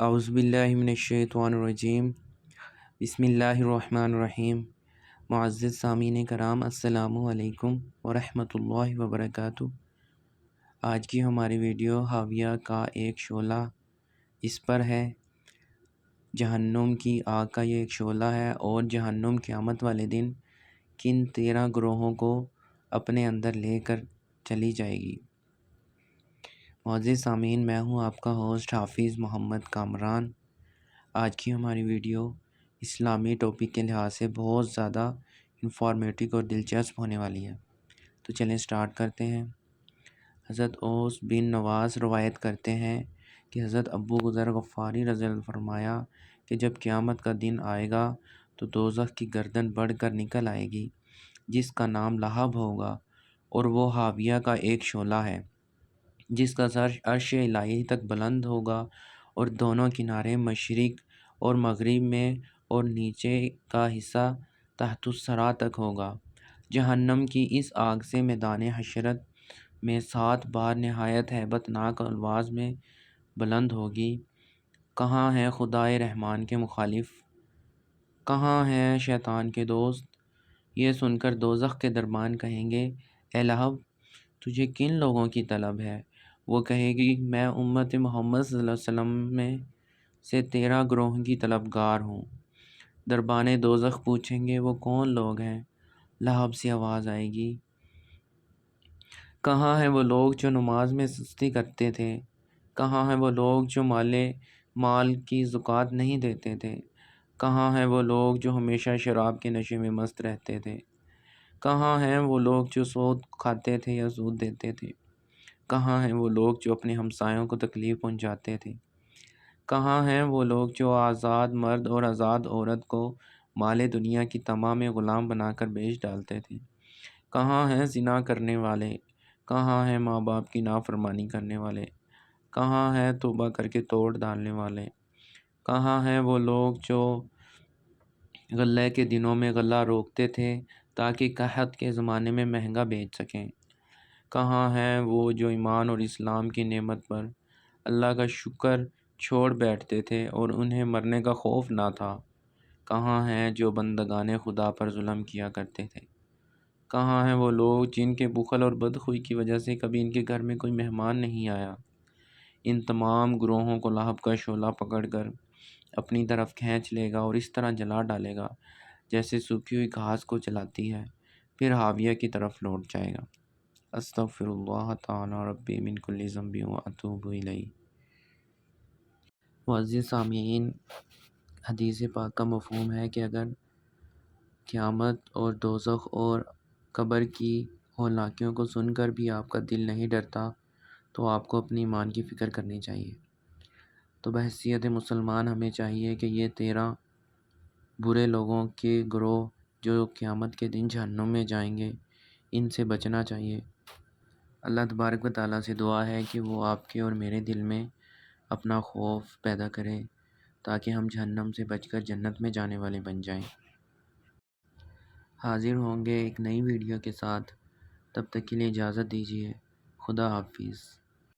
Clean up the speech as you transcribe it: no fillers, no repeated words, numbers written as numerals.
اعوذ باللہ من الشیطان الرجیم بسم اللہ الرحمن الرحیم۔ معزز سامعین کرام، السلام علیکم ورحمۃ اللہ وبرکاتہ۔ آج کی ہماری ویڈیو حاویہ کا ایک شعلہ اس پر ہے۔ جہنم کی آگ کا یہ ایک شعلہ ہے اور جہنم قیامت والے دن کن 13 گروہوں کو اپنے اندر لے کر چلی جائے گی۔ معزز سامعین، میں ہوں آپ کا ہوسٹ حافظ محمد کامران۔ آج کی ہماری ویڈیو اسلامی ٹاپک کے لحاظ سے بہت زیادہ انفارمیٹو اور دلچسپ ہونے والی ہے، تو چلیں سٹارٹ کرتے ہیں۔ حضرت اوس بن نواس روایت کرتے ہیں کہ حضرت ابو ذر غفاری رضی اللہ عنہ فرمایا کہ جب قیامت کا دن آئے گا تو دوزخ کی گردن بڑھ کر نکل آئے گی جس کا نام لہب ہوگا، اور وہ حاویہ کا ایک شعلہ ہے جس کا سر عرش الہی تک بلند ہوگا اور دونوں کنارے مشرق اور مغرب میں اور نیچے کا حصہ تحت الثری تک ہوگا۔ جہنم کی اس آگ سے میدان حشرت میں 7 بار نہایت ہیبت ناک آواز میں بلند ہوگی، کہاں ہے خدائے رحمان کے مخالف، کہاں ہیں شیطان کے دوست؟ یہ سن کر دوزخ کے دربان کہیں گے، اے لہب، تجھے کن لوگوں کی طلب ہے؟ وہ کہے گی، میں امت محمد صلی اللہ علیہ وسلم میں سے 13 گروہوں کی طلبگار ہوں۔ دربان دوزخ پوچھیں گے، وہ کون لوگ ہیں؟ لہب سے آواز آئے گی، کہاں ہیں وہ لوگ جو نماز میں سستی کرتے تھے؟ کہاں ہیں وہ لوگ جو مال کی زکوٰۃ نہیں دیتے تھے؟ کہاں ہیں وہ لوگ جو ہمیشہ شراب کے نشے میں مست رہتے تھے؟ کہاں ہیں وہ لوگ جو سود کھاتے تھے یا سود دیتے تھے؟ کہاں ہیں وہ لوگ جو اپنے ہمسایوں کو تکلیف پہنچاتے تھے؟ کہاں ہیں وہ لوگ جو آزاد مرد اور آزاد عورت کو مال دنیا کی طمع میں غلام بنا کر بیچ ڈالتے تھے؟ کہاں ہیں زنا کرنے والے؟ کہاں ہیں ماں باپ کی نافرمانی کرنے والے؟ کہاں ہیں توبہ کر کے توڑ ڈالنے والے؟ کہاں ہیں وہ لوگ جو غلہ کے دنوں میں غلہ روکتے تھے تاکہ قحط کے زمانے میں مہنگا بیچ سکیں؟ کہاں ہیں وہ جو ایمان اور اسلام کی نعمت پر اللہ کا شکر چھوڑ بیٹھتے تھے اور انہیں مرنے کا خوف نہ تھا؟ کہاں ہیں جو بندگان خدا پر ظلم کیا کرتے تھے؟ کہاں ہیں وہ لوگ جن کے بخل اور بدخوئی کی وجہ سے کبھی ان کے گھر میں کوئی مہمان نہیں آیا؟ ان تمام گروہوں کو لہب کا شعلہ پکڑ کر اپنی طرف کھینچ لے گا اور اس طرح جلا ڈالے گا جیسے سوکھی ہوئی گھاس کو جلاتی ہے، پھر حاویہ کی طرف لوٹ جائے گا۔ استغفر اللہ تعالی ربی من کل ذنب واتوب الیہ۔ معزز سامعین، حدیث پاک کا مفہوم ہے کہ اگر قیامت اور دوزخ اور قبر کی ہولناکیوں کو سن کر بھی آپ کا دل نہیں ڈرتا تو آپ کو اپنی ایمان کی فکر کرنی چاہیے۔ تو بحیثیت مسلمان ہمیں چاہیے کہ یہ 13 برے لوگوں کے گروہ جو قیامت کے دن جہنم میں جائیں گے، ان سے بچنا چاہیے۔ اللہ تبارک و تعالیٰ سے دعا ہے کہ وہ آپ کے اور میرے دل میں اپنا خوف پیدا کرے تاکہ ہم جہنم سے بچ کر جنت میں جانے والے بن جائیں۔ حاضر ہوں گے ایک نئی ویڈیو کے ساتھ، تب تک کے لیے اجازت دیجیے۔ خدا حافظ۔